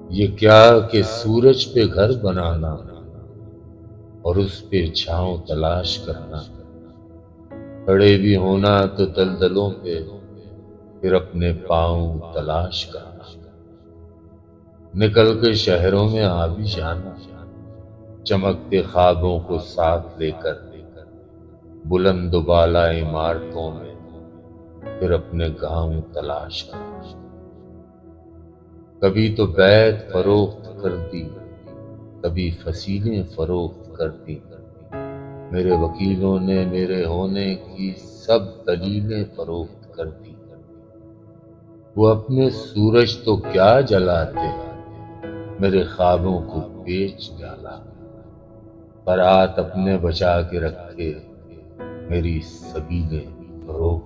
ये क्या कि सूरज पे घर बनाना और उस पे छांव तलाश करना, खड़े भी होना तो दलदलों पे, फिर अपने पांव तलाश करना, निकल के शहरों में आ भी जाना, चमकते ख्वाबों को साथ लेकर, बुलंद बाला इमारतों में, फिर अपने गांव तलाश करना। कभी तो बैत फरोख्त कर दी, कभी फसीलें फरोख्त कर दी, मेरे वकीलों ने मेरे होने की सब दलीलें फरोख्त कर दी। वो अपने सूरज तो क्या जलाते, मेरे ख्वाबों को बेच डाला। बारात अपने बचा के रखे, मेरी सबीलें फरोख्त